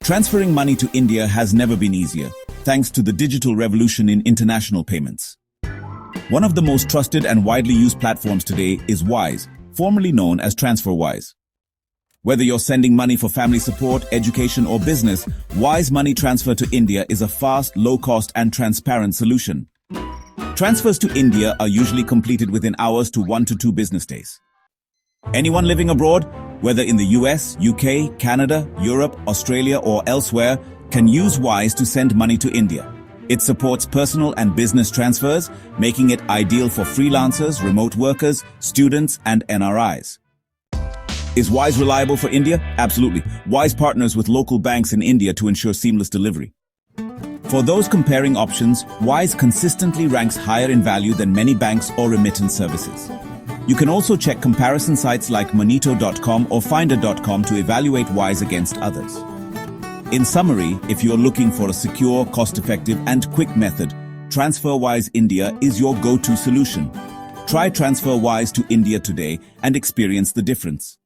Transferring money to India has never been easier, thanks to the digital revolution in international payments. One of the most trusted and widely used platforms today is Wise, formerly known as transferwise. Whether you're sending money for family support, education, or business, Wise Money Transfer to India is a fast, low-cost, and transparent solution. Transfers to India are usually completed within hours to 1 to 2 business days. Anyone living abroad, whether in the US, UK, Canada, Europe, Australia, or elsewhere, can use Wise to send money to India. It supports personal and business transfers, making it ideal for freelancers, remote workers, students, and NRIs. Is Wise reliable for India? Absolutely. Wise partners with local banks in India to ensure seamless delivery. For those comparing options, Wise consistently ranks higher in value than many banks or remittance services. You can also check comparison sites like monito.com or finder.com to evaluate Wise against others. In summary, if you're looking for a secure, cost-effective, and quick method, TransferWise India is your go-to solution. Try TransferWise to India today and experience the difference.